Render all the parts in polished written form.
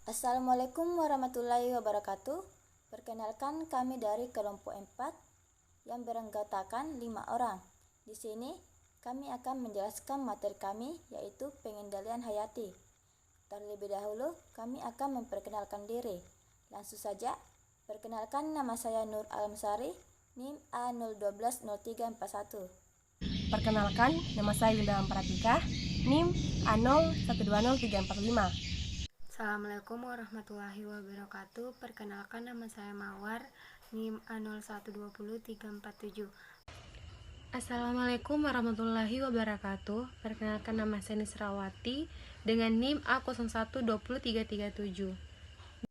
Assalamualaikum warahmatullahi wabarakatuh. Perkenalkan, kami dari kelompok 4 yang beranggotakan 5 orang. Di sini kami akan menjelaskan materi kami, yaitu pengendalian hayati. Terlebih dahulu kami akan memperkenalkan diri. Langsung saja, perkenalkan, nama saya Nur Alamsari, NIM A0120341. Perkenalkan, nama saya Wilda Pratika, NIM A01203445. Assalamualaikum warahmatullahi wabarakatuh. Perkenalkan, nama saya Mawar, NIM A01203447. Assalamualaikum warahmatullahi wabarakatuh. Perkenalkan, nama saya Nisrawati dengan NIM A01203337.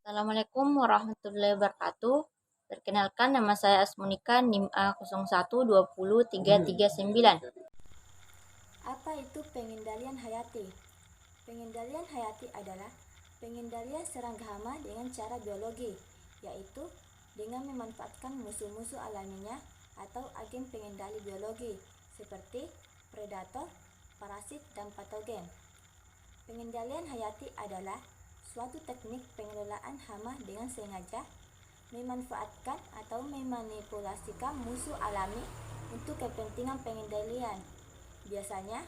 Assalamualaikum warahmatullahi wabarakatuh. Perkenalkan, nama saya Asmunika, NIM A01200339. Apa itu pengendalian hayati? Pengendalian hayati adalah pengendalian serangga hama dengan cara biologi, yaitu dengan memanfaatkan musuh-musuh alaminya atau agen pengendali biologi seperti predator, parasit, dan patogen. Pengendalian hayati adalah suatu teknik pengelolaan hama dengan sengaja memanfaatkan atau memanipulasikan musuh alami untuk kepentingan pengendalian. Biasanya,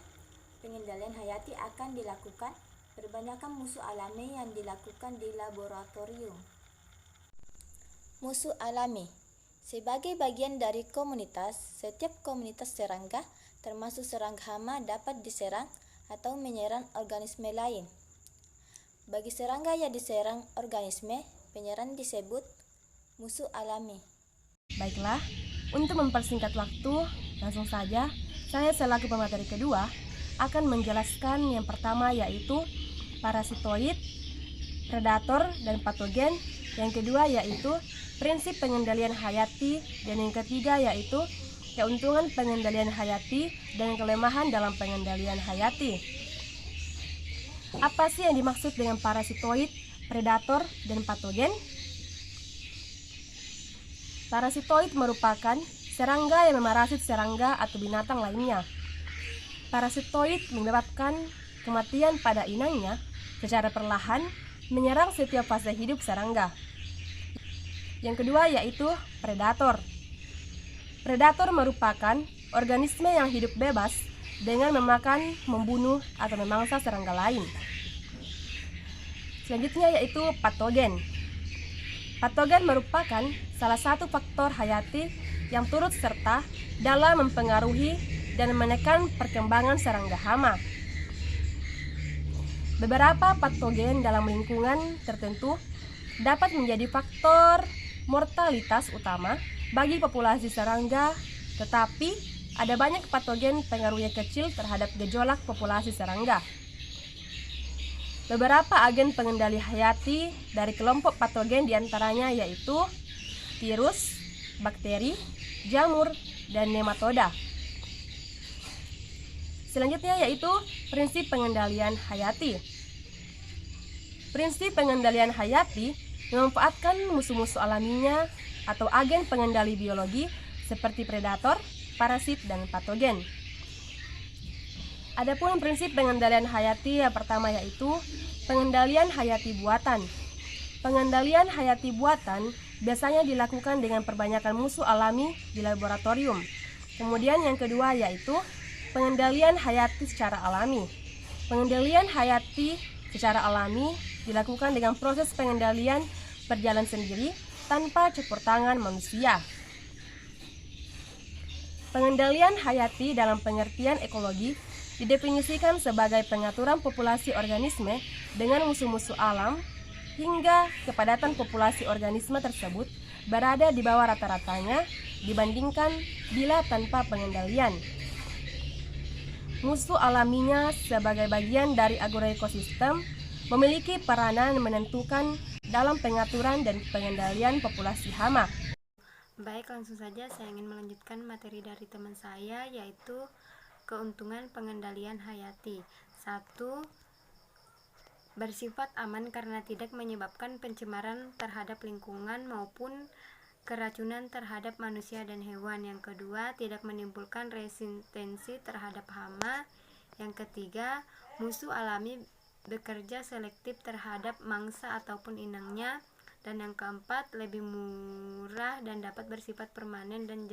pengendalian hayati akan dilakukan berdasarkan musuh alami yang dilakukan di laboratorium. Musuh alami sebagai bagian dari komunitas, setiap komunitas serangga, termasuk serangga hama, dapat diserang atau menyerang organisme lain. Bagi serangga yang diserang organisme, penyerang disebut musuh alami. Baiklah, untuk mempersingkat waktu, langsung saja saya selaku pemateri kedua akan menjelaskan yang pertama, yaitu parasitoid, predator, dan patogen. Yang kedua yaitu prinsip pengendalian hayati, dan yang ketiga yaitu keuntungan pengendalian hayati dan kelemahan dalam pengendalian hayati. Apa sih yang dimaksud dengan parasitoid, predator, dan patogen? Parasitoid merupakan serangga yang memarasit serangga atau binatang lainnya. Parasitoid menyebabkan kematian pada inangnya secara perlahan, menyerang setiap fase hidup serangga. Yang kedua yaitu predator. Predator merupakan organisme yang hidup bebas dengan memakan, membunuh, atau memangsa serangga lain. Selanjutnya yaitu patogen. Patogen merupakan salah satu faktor hayati yang turut serta dalam mempengaruhi dan menekan perkembangan serangga hama. Beberapa patogen dalam lingkungan tertentu dapat menjadi faktor mortalitas utama bagi populasi serangga, tetapi ada banyak patogen pengaruhnya kecil terhadap gejolak populasi serangga. Beberapa agen pengendali hayati dari kelompok patogen diantaranya yaitu virus, bakteri, jamur, dan nematoda. Selanjutnya yaitu prinsip pengendalian hayati. Prinsip pengendalian hayati memanfaatkan musuh-musuh alaminya atau agen pengendali biologi seperti predator, parasit, dan patogen. Adapun prinsip pengendalian hayati yang pertama yaitu pengendalian hayati buatan. Pengendalian hayati buatan biasanya dilakukan dengan perbanyakan musuh alami di laboratorium. Kemudian yang kedua yaitu pengendalian hayati secara alami. Pengendalian hayati secara alami dilakukan dengan proses pengendalian berjalan sendiri tanpa campur tangan manusia. Pengendalian hayati dalam pengertian ekologi didefinisikan sebagai pengaturan populasi organisme dengan musuh-musuh alam hingga kepadatan populasi organisme tersebut berada di bawah rata-ratanya dibandingkan bila tanpa pengendalian. Musuh alaminya sebagai bagian dari agroekosistem memiliki peranan menentukan dalam pengaturan dan pengendalian populasi hama. Baik, langsung saja saya ingin melanjutkan materi dari teman saya, yaitu keuntungan pengendalian hayati. 1. Bersifat aman karena tidak menyebabkan pencemaran terhadap lingkungan maupun keracunan terhadap manusia dan hewan. Yang kedua, tidak menimbulkan resistensi terhadap hama. Yang ketiga, musuh alami bekerja selektif terhadap mangsa ataupun inangnya. Dan yang keempat, lebih murah dan dapat bersifat permanen dan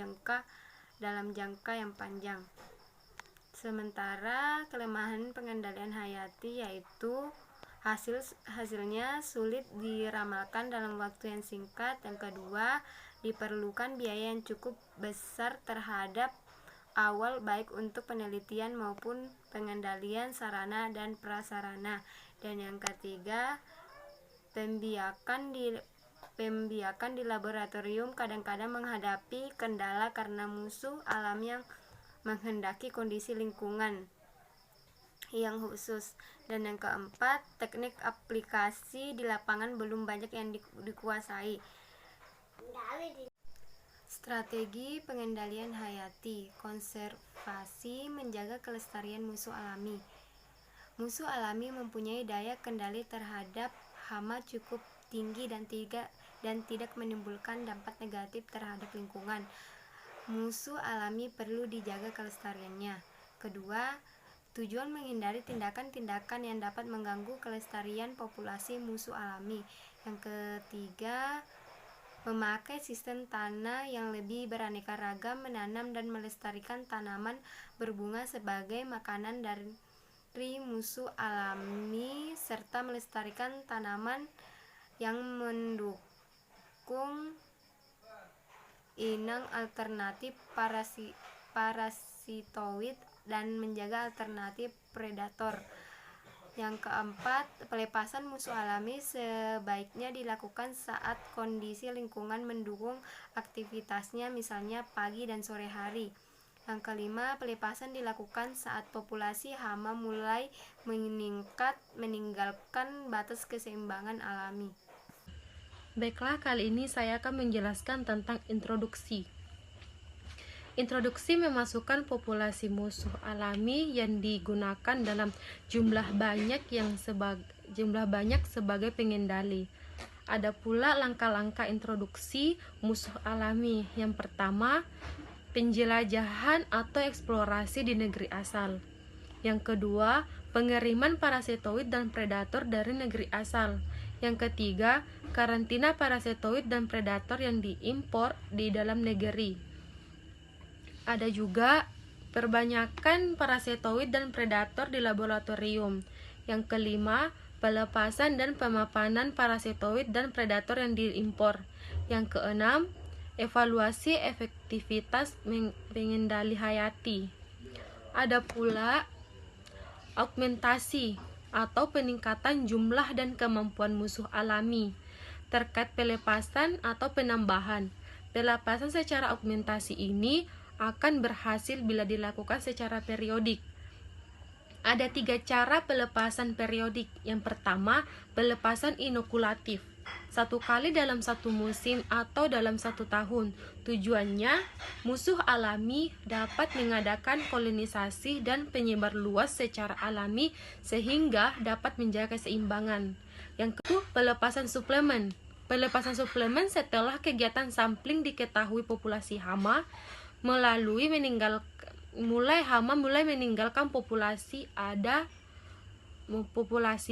dalam jangka yang panjang. Sementara kelemahan pengendalian hayati yaitu hasilnya sulit diramalkan dalam waktu yang singkat. Yang kedua, diperlukan biaya yang cukup besar terhadap awal baik untuk penelitian maupun pengendalian sarana dan prasarana. Dan yang ketiga, pembiakan di laboratorium kadang-kadang menghadapi kendala karena musuh alam yang menghendaki kondisi lingkungan yang khusus. Dan yang keempat, teknik aplikasi di lapangan belum banyak yang dikuasai. Strategi pengendalian hayati, konservasi, menjaga kelestarian musuh alami. Musuh alami mempunyai daya kendali terhadap hama cukup tinggi dan tidak menimbulkan dampak negatif terhadap lingkungan. Musuh alami perlu dijaga kelestariannya. Kedua, tujuan menghindari tindakan-tindakan yang dapat mengganggu kelestarian populasi musuh alami. Yang ketiga, memakai sistem tanah yang lebih beraneka ragam, menanam dan melestarikan tanaman berbunga sebagai makanan dari musuh alami, serta melestarikan tanaman yang mendukung inang alternatif parasitoid dan menjaga alternatif predator. Yang keempat, pelepasan musuh alami sebaiknya dilakukan saat kondisi lingkungan mendukung aktivitasnya, misalnya pagi dan sore hari. Yang kelima, pelepasan dilakukan saat populasi hama mulai meningkat, meninggalkan batas keseimbangan alami. Baiklah, kali ini saya akan menjelaskan tentang introduksi. Introduksi memasukkan populasi musuh alami yang digunakan dalam jumlah banyak sebagai pengendali. Ada pula langkah-langkah introduksi musuh alami. Yang pertama, penjelajahan atau eksplorasi di negeri asal. Yang kedua, pengiriman parasitoid dan predator dari negeri asal. Yang ketiga, karantina parasitoid dan predator yang diimpor di dalam negeri. Ada juga perbanyakan parasitoid dan predator di laboratorium. Yang kelima, pelepasan dan pemapanan parasitoid dan predator yang diimpor. Yang keenam, evaluasi efektivitas pengendali hayati. Ada pula augmentasi atau peningkatan jumlah dan kemampuan musuh alami. Terkait pelepasan atau penambahan, pelepasan secara augmentasi ini akan berhasil bila dilakukan secara periodik. Ada 3 cara pelepasan periodik. Yang pertama, pelepasan inokulatif, 1 kali dalam 1 musim atau dalam 1 tahun. Tujuannya, musuh alami dapat mengadakan kolonisasi dan penyebar luas secara alami sehingga dapat menjaga keseimbangan. Yang kedua, pelepasan suplemen. Pelepasan suplemen setelah kegiatan sampling diketahui populasi hama mulai meninggalkan populasi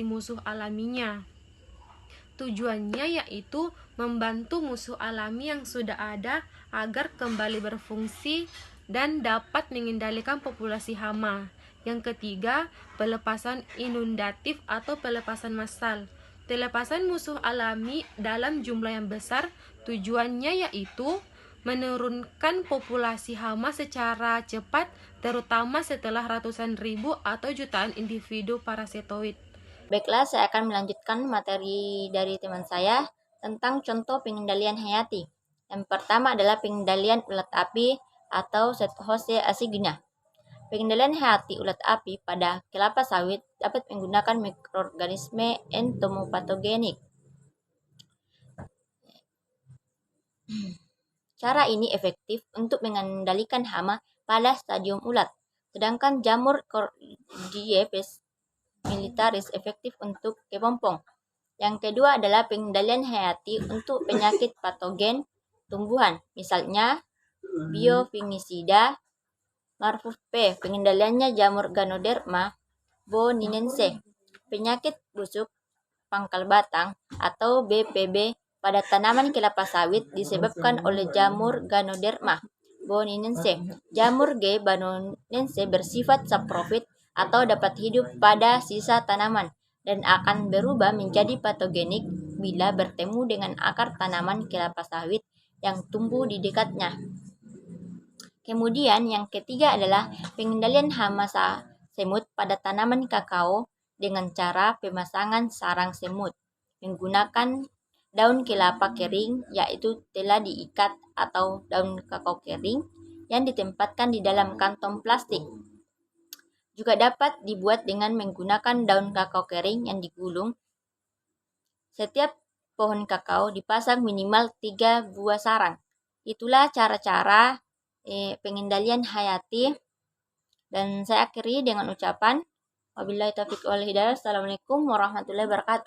musuh alaminya. Tujuannya yaitu membantu musuh alami yang sudah ada agar kembali berfungsi dan dapat mengendalikan populasi hama. Yang ketiga, pelepasan inundatif atau pelepasan massal. Pelepasan musuh alami dalam jumlah yang besar, tujuannya yaitu menurunkan populasi hama secara cepat, terutama setelah ratusan ribu atau jutaan individu parasitoid. Baiklah, saya akan melanjutkan materi dari teman saya tentang contoh pengendalian hayati. Yang pertama adalah pengendalian ulat api atau Sethose asigna. Pengendalian hayati ulat api pada kelapa sawit dapat menggunakan mikroorganisme entomopatogenik. Cara ini efektif untuk mengendalikan hama pada stadium ulat, sedangkan jamur Cordyceps militaris efektif untuk kepompong. Yang kedua adalah pengendalian hayati untuk penyakit patogen tumbuhan, misalnya biofungisida Marfus P. Pengendaliannya jamur Ganoderma boninense. penyakit busuk pangkal batang atau BPB pada tanaman kelapa sawit disebabkan oleh jamur Ganoderma boninense. Jamur G. boninense bersifat saprofit atau dapat hidup pada sisa tanaman dan akan berubah menjadi patogenik bila bertemu dengan akar tanaman kelapa sawit yang tumbuh di dekatnya. Kemudian yang ketiga adalah pengendalian hama semut pada tanaman kakao dengan cara pemasangan sarang semut menggunakan daun kelapa kering, yaitu telah diikat atau daun kakao kering yang ditempatkan di dalam kantong plastik. Juga dapat dibuat dengan menggunakan daun kakao kering yang digulung. Setiap pohon kakao dipasang minimal 3 buah sarang. Itulah cara-cara pengendalian hayati, dan saya akhiri dengan ucapan wabillahi taufiq wal hidayah. Assalamualaikum warahmatullahi wabarakatuh.